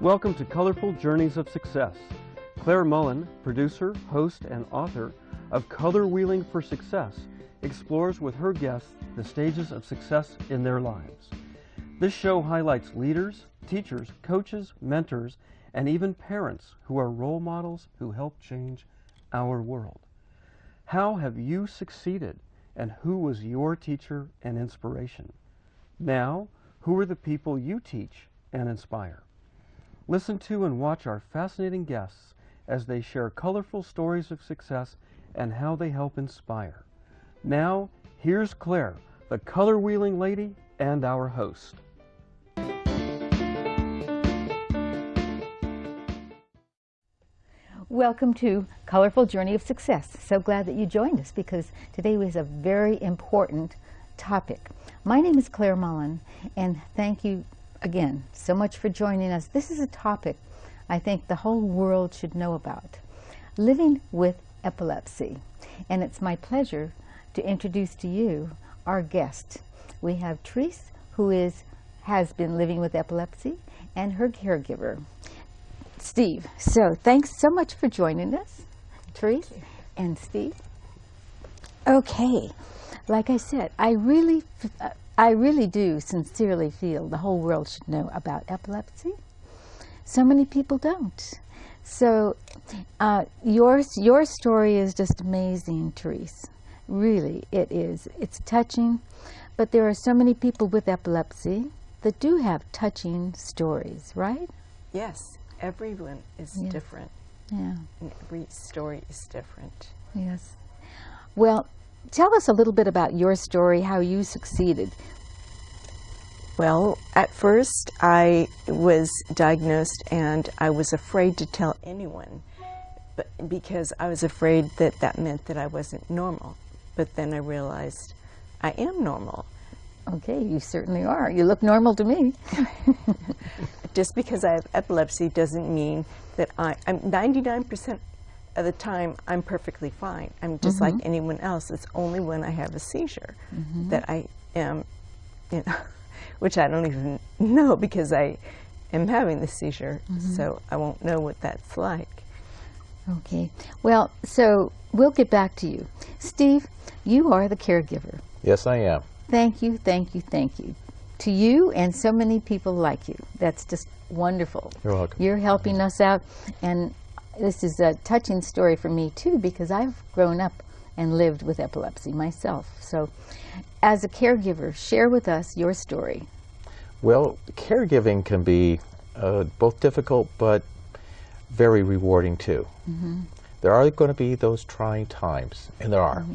Welcome to Colorful Journeys of Success. Claire Mullen, producer, host, and author of Color Wheeling for Success, explores with her guests the stages of success in their lives. This show highlights leaders, teachers, coaches, mentors, and even parents who are role models who help change our world. How have you succeeded, and who was your teacher and inspiration? Now, who are the people you teach and inspire? Listen to and watch our fascinating guests as they share colorful stories of success and how they help inspire. Now, here's Claire, the color wheeling lady and our host. Welcome to Colorful Journey of Success. So glad that you joined us because today is a very important topic. My name is Claire Mullen, and thank you again so much for joining us. This is a topic I think the whole world should know about. Living with epilepsy. And it's my pleasure to introduce to you our guest. We have Therese, who has been living with epilepsy, and her caregiver, Steve. So thanks so much for joining us, Therese and Steve. Okay, like I said, I really do sincerely feel the whole world should know about epilepsy. So many people don't. So your story is just amazing, Therese. Really, it is. It's touching, but there are so many people with epilepsy that do have touching stories, right? Yes. Everyone is different. Yeah. And every story is different. Yes. Well, tell us a little bit about your story, how you succeeded. Well, at first I was diagnosed and I was afraid to tell anyone, but because I was afraid that that meant that I wasn't normal. But then I realized I am normal. Okay, you certainly are. You look normal to me. Just because I have epilepsy doesn't mean that I'm 99% of the time I'm perfectly fine. I'm just like anyone else. It's only when I have a seizure that I am, which I don't even know because I am having the seizure, so I won't know what that's like. Okay. Well, so we'll get back to you. Steve, you are the caregiver. Yes, I am. Thank you, thank you, thank you. To you and so many people like you. That's just wonderful. You're welcome. You're helping us out, and this is a touching story for me too because I've grown up and lived with epilepsy myself. So as a caregiver, share with us your story. Well, caregiving can be both difficult but very rewarding too. There are going to be those trying times, and there are.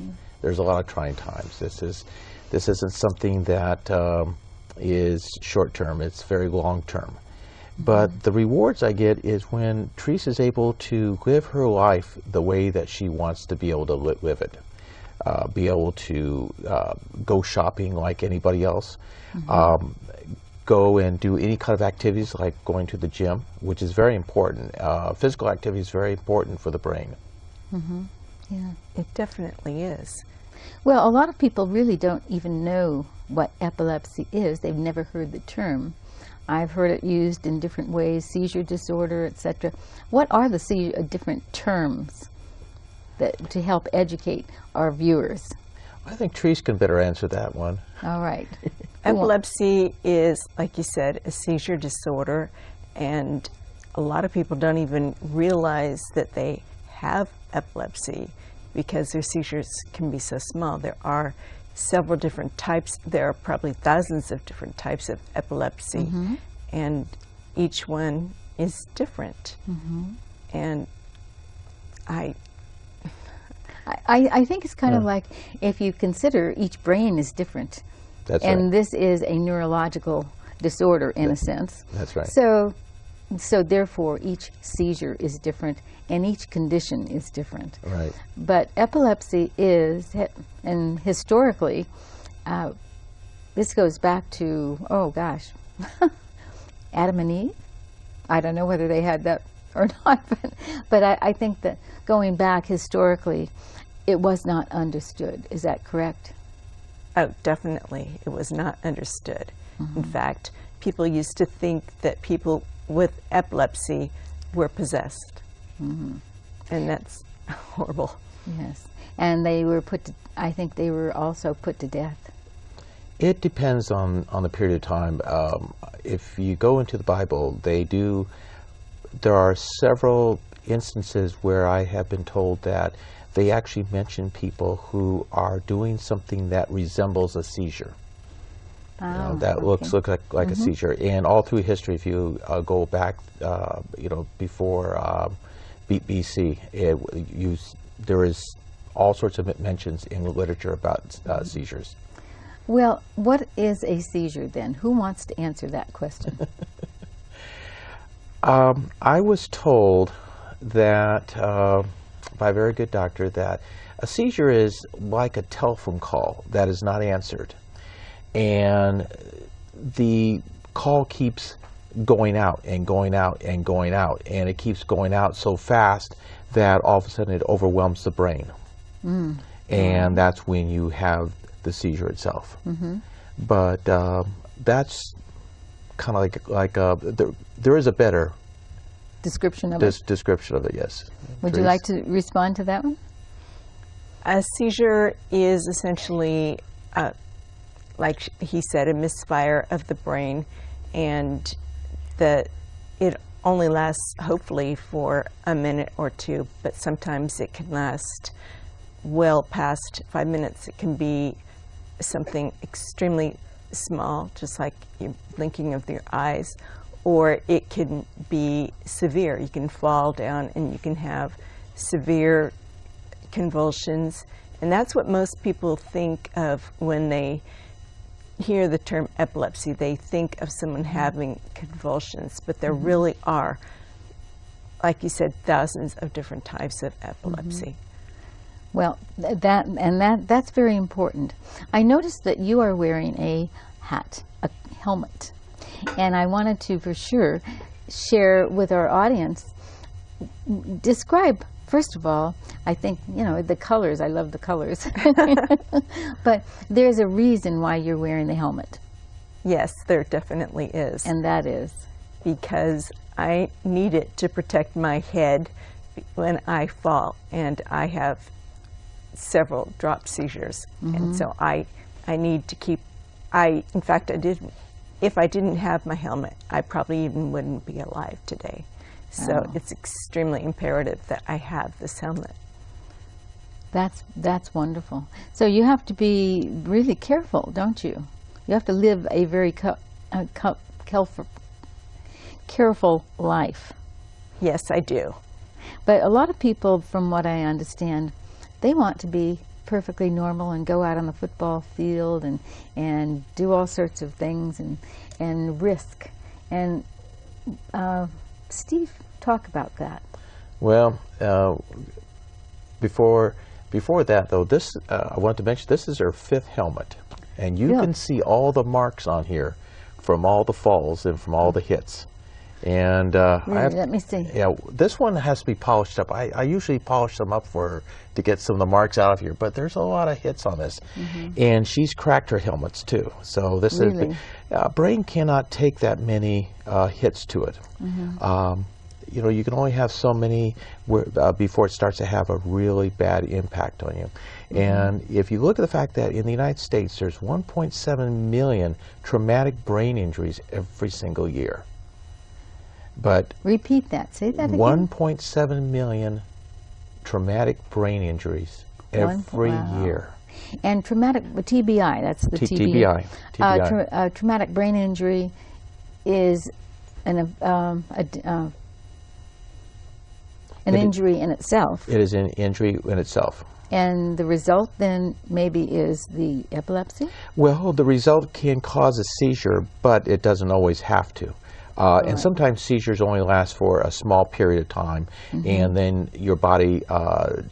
There's a lot of trying times. This isn't something that is short-term, it's very long-term. But the rewards I get is when Therese is able to live her life the way that she wants to be able to live it. Be able to go shopping like anybody else, go and do any kind of activities like going to the gym, which is very important. Physical activity is very important for the brain. Yeah. It definitely is. Well, a lot of people really don't even know what epilepsy is. They've never heard the term. I've heard it used in different ways, seizure disorder, etc. What are the different terms to help educate our viewers? I think Therese can better answer that one. All right. Epilepsy is, like you said, a seizure disorder, and a lot of people don't even realize that they have epilepsy because their seizures can be so small. There are several different types. There are probably thousands of different types of epilepsy, and each one is different. And I think it's kind of like if you consider each brain is different. That's and right. This is a neurological disorder in a sense. That's right. So therefore each seizure is different and each condition is different. Right. But epilepsy is, and historically, this goes back to, oh gosh, Adam and Eve. I don't know whether they had that or not, but I think that going back historically, it was not understood. Is that correct? Oh, definitely. It was not understood. In fact, people used to think that people with epilepsy were possessed. And that's horrible. Yes. And they were I think they were also put to death. It depends on the period of time. If you go into the Bible, there are several instances where I have been told that they actually mention people who are doing something that resembles a seizure. That looks like a seizure. And all through history, if you go back, before BC, there is all sorts of mentions in the literature about seizures. Well, what is a seizure then? Who wants to answer that question? I was told that by a very good doctor that a seizure is like a telephone call that is not answered, and the call keeps going out and going out and going out, and it keeps going out so fast that all of a sudden it overwhelms the brain, and that's when you have the seizure itself. But that's kind of like there is a better description of description of it. Yes. Would Therese? you like to respond to that one? A seizure is essentially, like he said, a misfire of the brain, and it only lasts hopefully for a minute or two, but sometimes it can last well past 5 minutes. It can be something extremely small, just like your blinking of your eyes, or it can be severe. You can fall down and you can have severe convulsions, and that's what most people think of when they hear the term epilepsy. They think of someone having convulsions, but there really are, like you said, thousands of different types of epilepsy. Well, that's very important. I noticed that you are wearing a hat, a helmet, and I wanted to for sure share with our audience, describe, first of all, I think, the colors, I love the colors, but there's a reason why you're wearing the helmet. Yes, there definitely is. And that is? Because I need it to protect my head when I fall, and I have several drop seizures, and so I need to keep, in fact, if I didn't have my helmet, I probably even wouldn't be alive today. So it's extremely imperative that I have this helmet. That's wonderful. So you have to be really careful, don't you? You have to live a very careful life. Yes, I do. But a lot of people, from what I understand, they want to be perfectly normal and go out on the football field and do all sorts of things and risk. And Steve, talk about that. Well, before that though, I want to mention this is her 5th helmet, and you can see all the marks on here from all the falls and from all the hits. And let me see. Yeah, this one has to be polished up. I usually polish them up to get some of the marks out of here, but there's a lot of hits on this. And she's cracked her helmets too. So this is brain cannot take that many hits to it. You can only have so many before it starts to have a really bad impact on you. And if you look at the fact that in the United States there's 1.7 million traumatic brain injuries every single year. But repeat that. Say that again. 1.7 million traumatic brain injuries every year. And traumatic TBI, that's the TBI. Traumatic brain injury is an injury in itself. It is an injury in itself. And the result then maybe is the epilepsy? Well, the result can cause a seizure, but it doesn't always have to. And sometimes seizures only last for a small period of time, and then your body,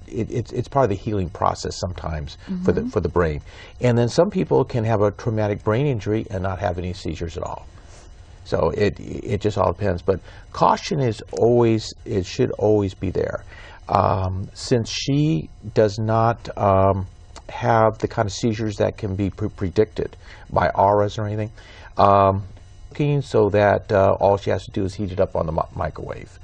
it's part of the healing process sometimes for the brain. And then some people can have a traumatic brain injury and not have any seizures at all. So it just all depends. But caution should always be there. Since she does not have the kind of seizures that can be predicted by auras or anything, cooking so that all she has to do is heat it up on the microwave.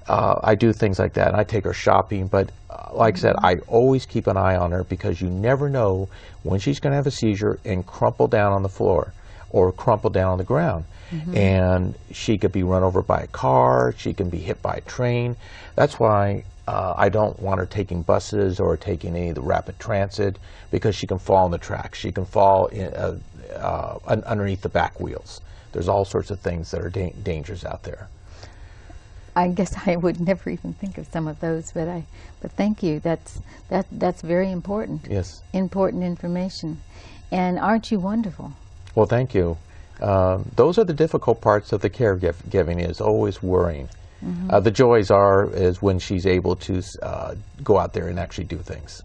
I do things like that, and I take her shopping, but like I said, I always keep an eye on her because you never know when she's going to have a seizure and crumple down on the floor or crumple down on the ground. And she could be run over by a car, she can be hit by a train. That's why I don't want her taking buses or taking any of the rapid transit, because she can fall on the tracks. She can fall in, underneath the back wheels. There's all sorts of things that are dangers out there. I guess I would never even think of some of those, but thank you. That's very important. Yes. Important information. And aren't you wonderful? Well, thank you. Those are the difficult parts of the caregiving, is always worrying. The joys is when she's able to go out there and actually do things.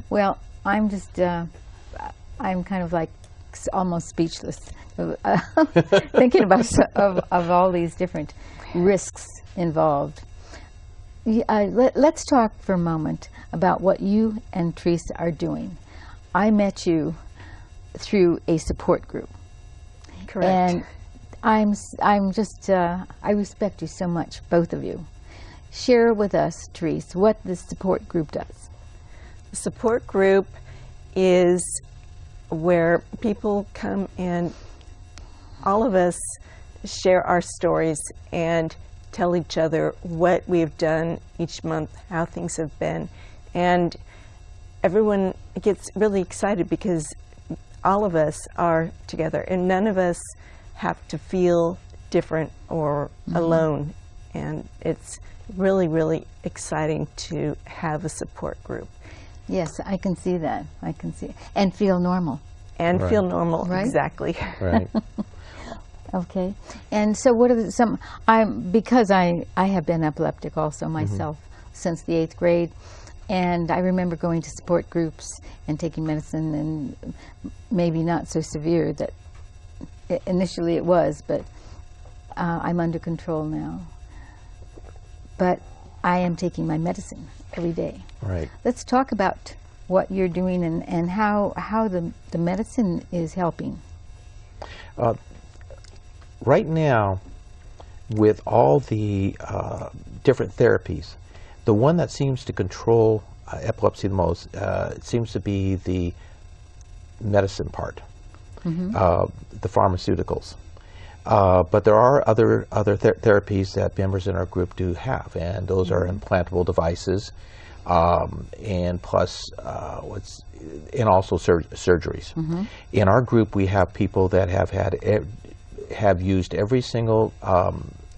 Well, I'm just, I'm kind of like almost speechless, thinking about of all these different risks involved. Let's talk for a moment about what you and Therese are doing. I met you through a support group. Correct. And I'm just, I respect you so much, both of you. Share with us, Therese, what this support group does. The support group is where people come and all of us share our stories and tell each other what we've done each month, how things have been. And everyone gets really excited because all of us are together and none of us have to feel different or alone. And it's really, really exciting to have a support group. Yes, I can see that. I can see it. And feel normal. And feel normal, right? Exactly. Right. Okay. And so what are some, because I have been epileptic also myself since the 8th grade, and I remember going to support groups and taking medicine, and maybe not so severe that initially it was, but I'm under control now. But I am taking my medicine every day. Right. Let's talk about what you're doing and how the medicine is helping. Right now, with all the different therapies, the one that seems to control epilepsy the most seems to be the medicine part, the pharmaceuticals. But there are other therapies that members in our group do have, and those are implantable devices, and plus and also surgeries. In our group, we have people that have used every single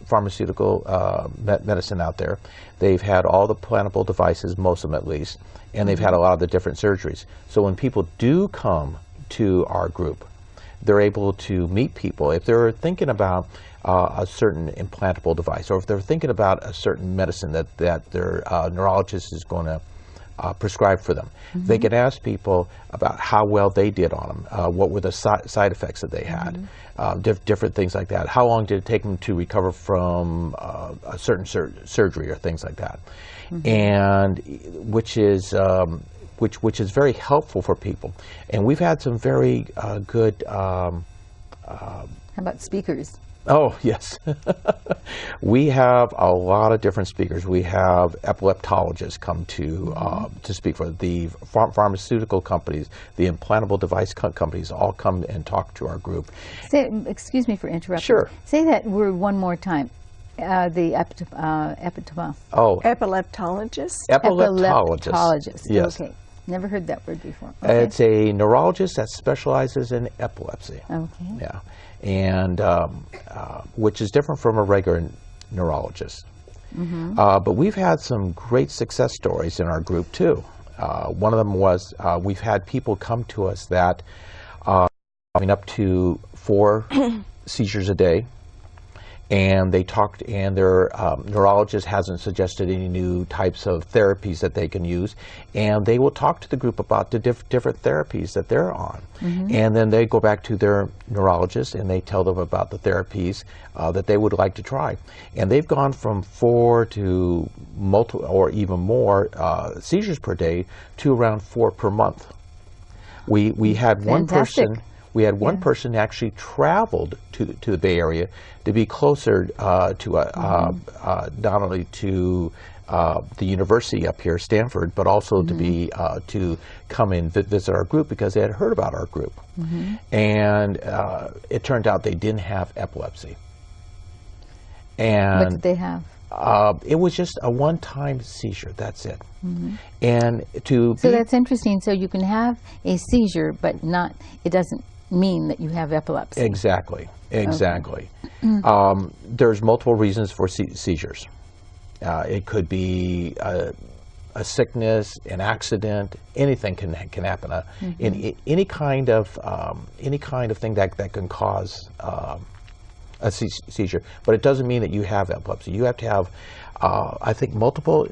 pharmaceutical medicine out there. They've had all the implantable devices, most of them at least, and they've had a lot of the different surgeries. So when people do come to our group, they're able to meet people. If they're thinking about a certain implantable device, or if they're thinking about a certain medicine that their neurologist is going to prescribe for them, they can ask people about how well they did on them, what were the side effects that they had, different things like that. How long did it take them to recover from a certain surgery or things like that, and which is very helpful for people. And we've had some very good. How about speakers? Oh, yes. We have a lot of different speakers. We have epileptologists come to speak for the pharmaceutical companies, the implantable device companies, all come and talk to our group. Excuse me for interrupting. Sure. Say that word one more time. The Epileptologist? Epileptologist. Yes. Okay. Never heard that word before. Okay. It's a neurologist that specializes in epilepsy. Okay. Yeah. And which is different from a regular neurologist. But we've had some great success stories in our group too. One of them was we've had people come to us that having up to 4 seizures a day, and they talked, and their neurologist hasn't suggested any new types of therapies that they can use, and they will talk to the group about the different therapies that they're on. And then they go back to their neurologist and they tell them about the therapies that they would like to try. And they've gone from 4 to multiple or even more seizures per day to around 4 per month. We had one person We had one person actually traveled to the Bay Area to be closer to not only to the university up here, Stanford, but also to be to come and visit our group because they had heard about our group. And it turned out they didn't have epilepsy. And what did they have? It was just a one-time seizure. That's it. And so that's interesting. So you can have a seizure, but not. It doesn't mean that you have epilepsy. Exactly. Exactly. Okay. There's multiple reasons for seizures. It could be a sickness, an accident. Anything can happen. In any kind of thing that can cause a seizure, but it doesn't mean that you have epilepsy. You have to have, I think, multiple.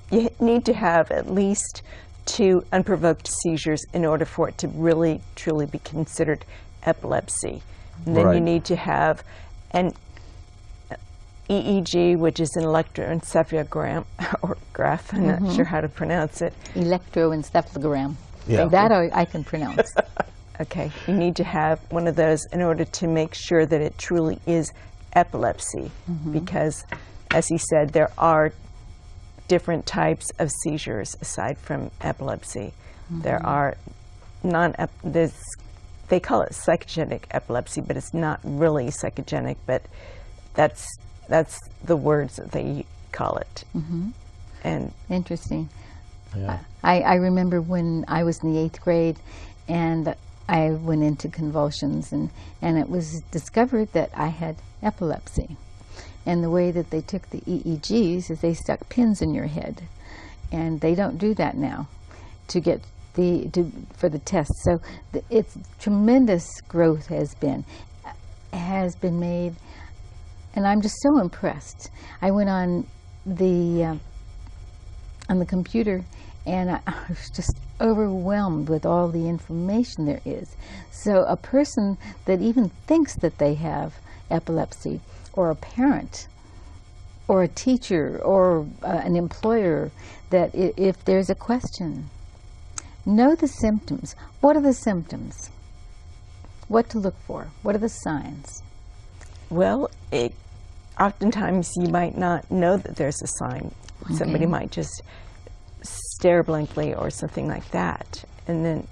You need to have at least 2 unprovoked seizures in order for it to really, truly be considered epilepsy. And then you need to have an EEG, which is an electroencephalogram, or graph, I'm not sure how to pronounce it. Electroencephalogram. Yeah. That I can pronounce. Okay, you need to have one of those in order to make sure that it truly is epilepsy, because, as he said, there are different types of seizures aside from epilepsy. There are they call it psychogenic epilepsy, but it's not really psychogenic, but that's the words that they call it. And interesting. Yeah. I remember when I was in the 8th grade, and I went into convulsions, and it was discovered that I had epilepsy. And the way that they took the EEGs is they stuck pins in your head, and they don't do that now to get for the test. So it's tremendous growth has been made, and I'm just so impressed. I went on the computer, and I was just overwhelmed with all the information there is. So a person that even thinks that they have epilepsy, or a parent, or a teacher, or an employer, that if there's a question, know the symptoms. What are the symptoms? What to look for? What are the signs? Well, oftentimes you might not know that there's a sign. Somebody might just stare blankly or something like that, and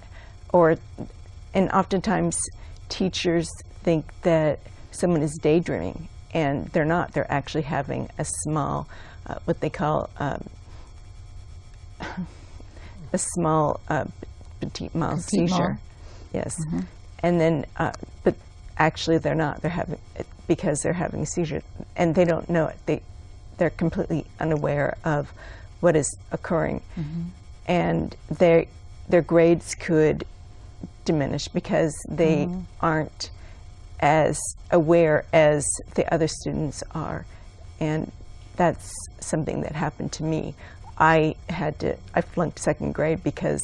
oftentimes teachers think that someone is daydreaming, and they're not. They're actually having a small, what they call a small petit mal seizure. Yes, and then but actually they're not. They're having because they're having a seizure, and they don't know it. They're completely unaware of what is occurring, and their grades could diminish because they aren't as aware as the other students are, and that's something that happened to me. I flunked 2nd grade because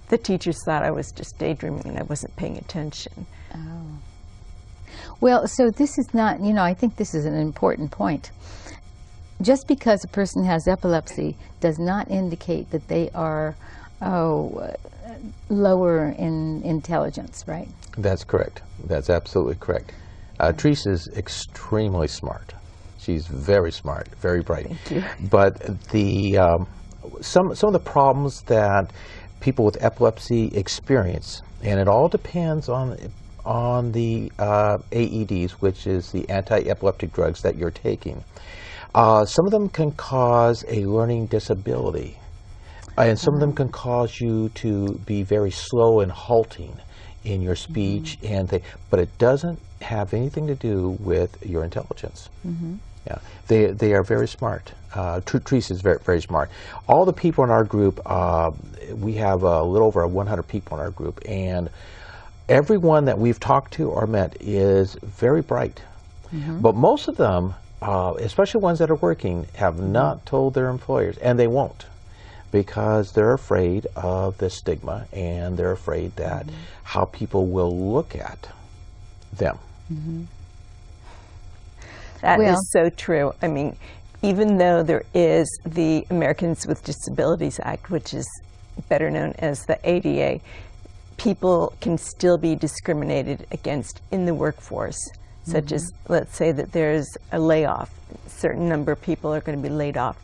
the teachers thought I was just daydreaming and I wasn't paying attention. Oh. Well, so this is not, I think this is an important point. Just because a person has epilepsy does not indicate that they are lower in intelligence, right? That's correct. That's absolutely correct. Therese is extremely smart. She's very smart, very bright. Thank you. But some of the problems that people with epilepsy experience, and it all depends on the AEDs, which is the anti-epileptic drugs that you're taking. Some of them can cause a learning disability, and some of them can cause you to be very slow and halting in your speech, but it doesn't have anything to do with your intelligence. Yeah, they are very smart. Therese is very, very smart. All the people in our group, we have a little over 100 people in our group, and everyone that we've talked to or met is very bright. But most of them, especially ones that are working, have not told their employers, and they won't, because they're afraid of the stigma, and they're afraid that how people will look at them. That is so true. I mean, even though there is the Americans with Disabilities Act, which is better known as the ADA, people can still be discriminated against in the workforce, such as, let's say that there's a layoff, a certain number of people are going to be laid off.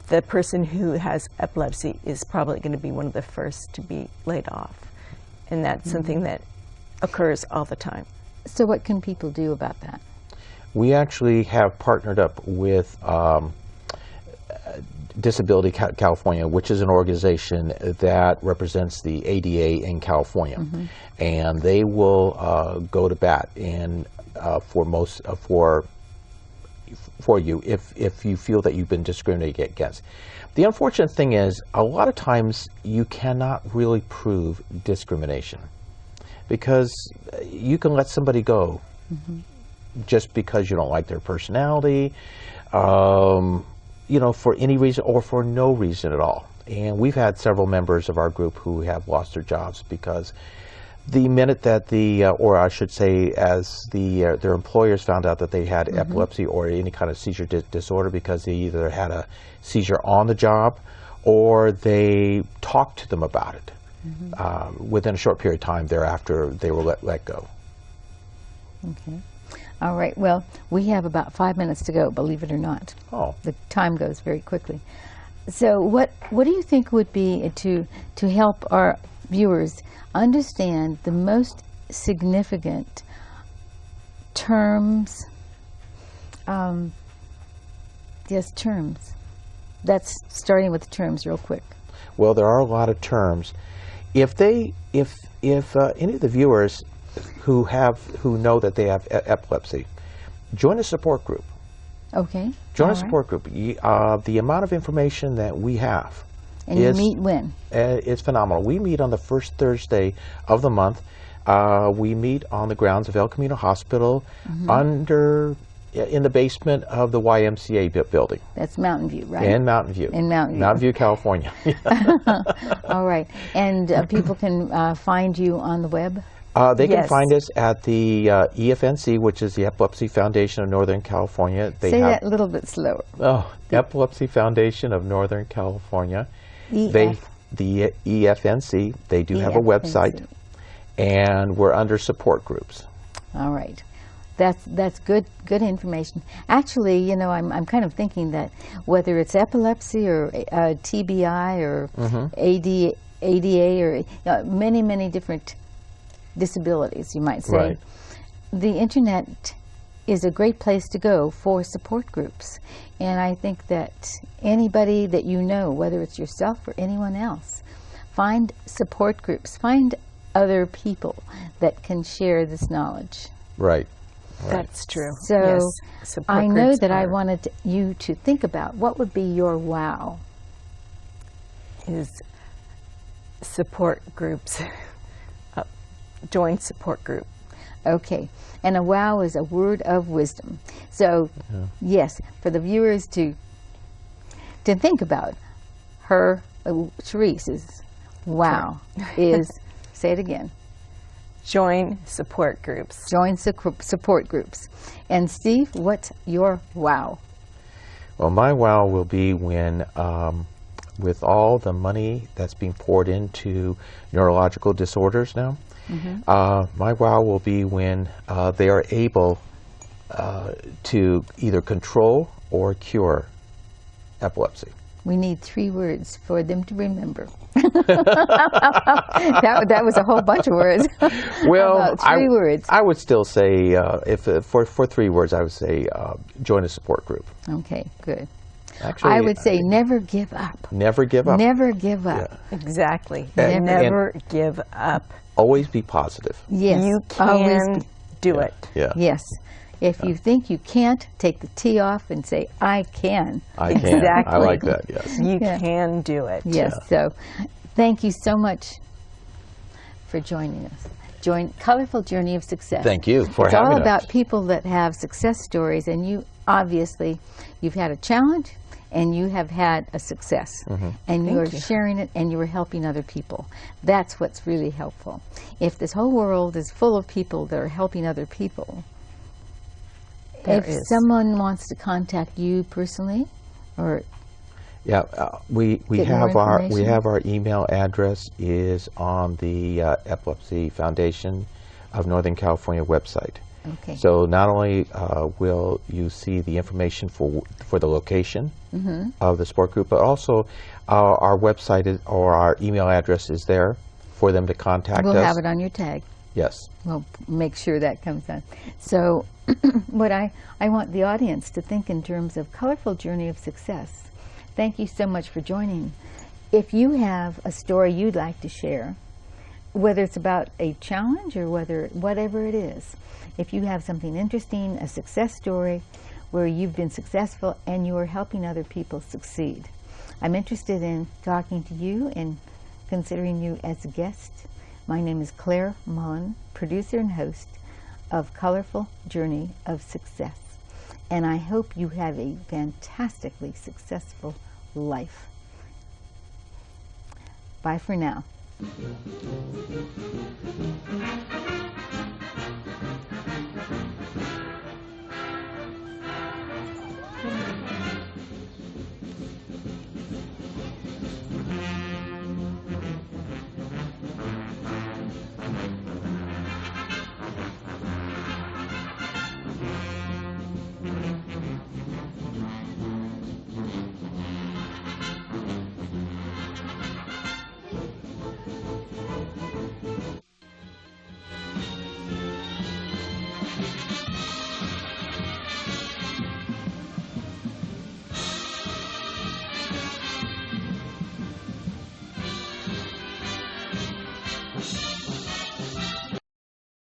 The person who has epilepsy is probably going to be one of the first to be laid off. And that's something that occurs all the time. So what can people do about that? We actually have partnered up with Disability California, which is an organization that represents the ADA in California, and they will go to bat and for you if you feel that you've been discriminated against. The unfortunate thing is, a lot of times you cannot really prove discrimination, because you can let somebody go just because you don't like their personality, you know, for any reason or for no reason at all. And we've had several members of our group who have lost their jobs because the minute that or I should say, as their employers found out that they had epilepsy or any kind of seizure disorder, because they either had a seizure on the job or they talked to them about it, within a short period of time thereafter, they were let go. Okay. All right. Well, we have about 5 minutes to go, believe it or not. Oh. The time goes very quickly. So what do you think would be to help our viewers understand the most significant terms, terms. That's starting with terms real quick. Well, there are a lot of terms. If any of the viewers who know that they have epilepsy, join a support group. Okay. Join a support group. The amount of information that we have. And you meet when? It's phenomenal. We meet on the first Thursday of the month. We meet on the grounds of El Camino Hospital, in the basement of the YMCA building. That's Mountain View, right? In Mountain View. In Mountain View. Mountain View, California. All right. And people can find you on the web? They can find us at the EFNC, which is the Epilepsy Foundation of Northern California. Say that a little bit slower. Oh, Epilepsy Foundation of Northern California. The EFNC, they do have a website, and we're under support groups. All right. That's good information. Actually, you know, I'm kind of thinking that whether it's epilepsy or TBI or ADA or many different disabilities, you might say, right. The internet is a great place to go for support groups. And I think that anybody that you know, whether it's yourself or anyone else, find support groups, find other people that can share this knowledge. Right. That's true. So yes. I know that I wanted you to think about what would be your wow. Is support groups. Join support group. Okay. And a wow is a word of wisdom. So, yes, for the viewers to think about Therese's wow is, say it again. Join support groups. Join support groups. And Steve, what's your wow? Well, my wow will be when, with all the money that's being poured into neurological disorders now, my wow will be when they are able to either control or cure epilepsy. We need 3 words for them to remember. that was a whole bunch of words. Well, 3 words. I would still say, for 3 words, I would say join a support group. Okay, good. Actually, I would say never give up. Never give up. Never give up. Yeah. Exactly. And never give up. Always be positive. Yes. You can do it. Yeah. Yes. If you think you can't, take the T off and say, I can. I can. Exactly. I like that, yes. You can do it. Yes. Yeah. So thank you so much for joining us. Colorful Journey of Success. Thank you for it's having us. all about people that have success stories, and you obviously, you've had a challenge and you have had a success, and you are sharing it and you are helping other people. That's what's really helpful. If this whole world is full of people that are helping other people, if someone wants to contact you personally, or Yeah, we Get more have our information? email address is on the Epilepsy Foundation of Northern California website. Okay. So not only will you see the information for the location of the sport group, but also our website or our email address is there for them to contact us. We'll have it on your tag. Yes. We'll make sure that comes on. So what I want the audience to think in terms of colorful journey of success. Thank you so much for joining. If you have a story you'd like to share, whether it's about a challenge or whatever it is, if you have something interesting, a success story where you've been successful and you are helping other people succeed, I'm interested in talking to you and considering you as a guest. My name is Claire Mullen, producer and host of Colorful Journey of Success. And I hope you have a fantastically successful life. Bye for now.